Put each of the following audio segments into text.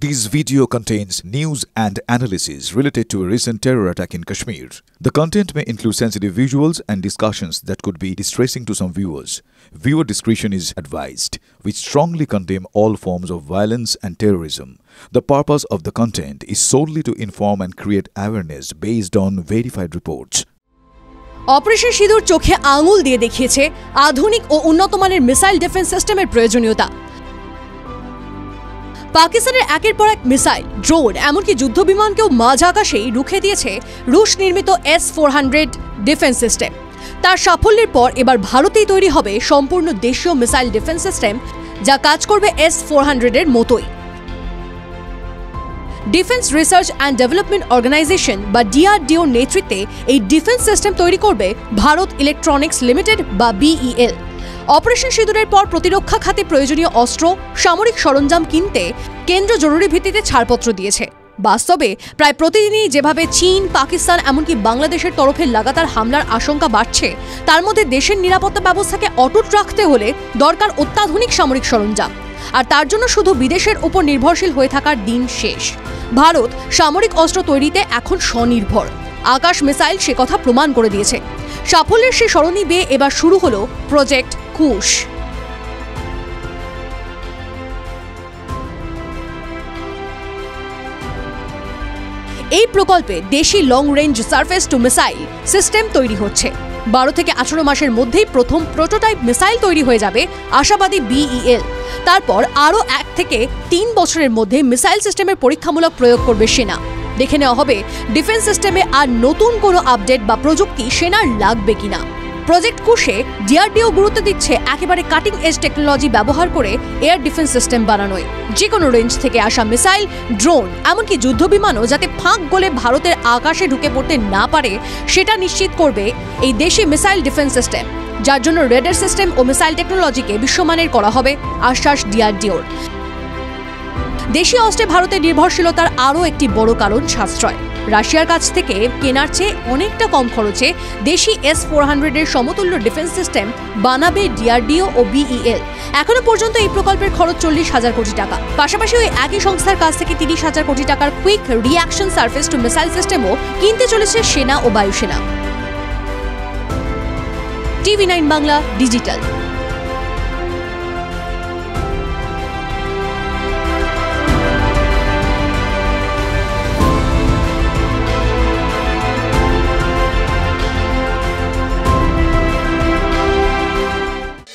This video contains news and analysis related to a recent terror attack in Kashmir. The content may include sensitive visuals and discussions that could be distressing to some viewers. Viewer discretion is advised. We strongly condemn all forms of violence and terrorism. The purpose of the content is solely to inform and create awareness based on verified reports. Operation সিঁদুর চোখে আঙুল দিয়ে দেখিয়েছে আধুনিক ও উন্নত মানের missile defence সিস্টেমের প্রয়োজনীয়তা। পাকিস্তানের একের পর এক মিসাইল, ড্রোন, এমনকি যুদ্ধবিমানকেও মাঝ আকাশেই রুখে দিয়েছে রুশ নির্মিত S-400 ডিফেন্স সিস্টেম। তার সাফল্যের পর এবার ভারতেই তৈরি হবে সম্পূর্ণ দেশীয় মিসাইল ডিফেন্স সিস্টেম, যা কাজ করবে S-400 এর মতোই। Defence Research and Development Organisation বা DRDOর নেতৃত্বে এই ডিফেন্স সিস্টেম তৈরি করবে ভারত ইলেকট্রনিক্স লিমিটেড বা BEL। অপারেশন সিঁদুরের পর প্রতিরক্ষা খাতে প্রয়োজনীয় অস্ত্র, সামরিক সরঞ্জাম কিনতে কেন্দ্র জরুরি ভিত্তিতে ছাড়পত্র দিয়েছে। বাস্তবে প্রায় প্রতিদিনই যেভাবে চীন, পাকিস্তান এমনকি বাংলাদেশের তরফে লাগাতার হামলার আশঙ্কা বাড়ছে, তার মধ্যে দেশের নিরাপত্তা ব্যবস্থাকে অটুট রাখতে হলে দরকার অত্যাধুনিক সামরিক সরঞ্জাম। আর তার জন্য শুধু বিদেশের উপর নির্ভরশীল হয়ে থাকার দিন শেষ। ভারত সামরিক অস্ত্র তৈরিতে এখন স্বনির্ভর। আকাশ মিসাইল সে কথা প্রমাণ করে দিয়েছে। সাফল্যের সে সরণি বেয়ে এবার শুরু হলো প্রজেক্ট কুশ। এই প্রকল্পে দেশি long range surface two missile system তৈরি হচ্ছে। 12 থেকে 18 মাসের মধ্যেই প্রথম প্রোটোটাইপ মিসাইল তৈরি হয়ে যাবে আশাবাদী BEL। তারপর আরও 1 থেকে 3 বছরের মধ্যে মিসাইল সিস্টেমের পরীক্ষামূলক প্রয়োগ করবে সেনা। দেখে নেওয়া হবে ডিফেন্স সিস্টেমে আর নতুন কোনো আপডেট বা প্রযুক্তি সেনার লাগবে কিনা। প্রজেক্ট কুশে DRDO গুরুত্ব দিচ্ছে একেবারে কাটিং এজ টেকনোলজি ব্যবহার করে এয়ার ডিফেন্স সিস্টেম বানানোয়। যে কোনো রেঞ্জ থেকে আসা মিসাইল, ড্রোন, এমনকি যুদ্ধবিমানও যাতে ফাঁক গলে ভারতের আকাশে ঢুকে পড়তে না পারে, সেটা নিশ্চিত করবে এই দেশি মিসাইল ডিফেন্স সিস্টেম, যার জন্য রেডার সিস্টেম ও মিসাইল টেকনোলজিকে বিশ্বমানের করা হবে আশ্বাস DRDOর। দেশি অস্ত্রে ভারতের নির্ভরশীলতার আরও একটি বড় কারণ সাশ্রয়। রাশিয়ার কাছ থেকে কেনার চেয়ে অনেকটা কম খরচে দেশি S-400 এর সমতুল্য ডিফেন্স সিস্টেম বানাবে DRDO ও BEL। এখনো পর্যন্ত এই প্রকল্পের খরচ 40,000 কোটি টাকা। পাশাপাশি ওই একই সংস্থার কাছ থেকে 30,000 কোটি টাকার quick reaction surface to missile সিস্টেমও কিনতে চলেছে সেনা ও বায়ুসেনা। TV9 Bangla digital.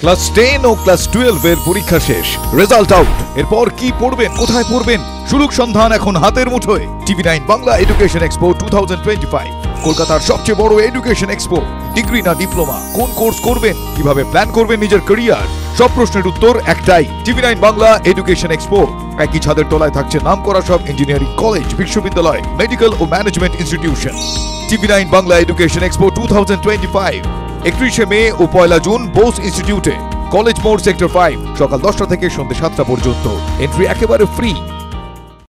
ক্লাস 10 ও ক্লাস 12 এর পরীক্ষা শেষ, রেজাল্ট আউট। এরপর কি পড়বেন, কোথায় পড়বেন, সুযোগ সন্ধান এখন হাতের মুঠোয়। TV9 বাংলা এডুকেশন এক্সপো 2025, কলকাতার সবচেয়ে বড় এডুকেশন এক্সপো। ডিগ্রি না ডিপ্লোমা, কোন কোর্স করবেন, কিভাবে প্ল্যান করবেন নিজের ক্যারিয়ার, সব প্রশ্নের উত্তর একটাই। TV9 Bangla education expo. একই ছাদের তলায় থাকছে নামকরা সব ইঞ্জিনিয়ারিং কলেজ, বিশ্ববিদ্যালয়, মেডিকেল ও management institution. TV9 Bangla education expo 2025, 31 মে ও 1 জুন বোস ইনস্টিটিউটে, কলেজ মোড়, সেক্টর 5, সকাল 10টা থেকে সন্ধ্যে 7টা পর্যন্ত। এন্ট্রি একেবারে ফ্রি।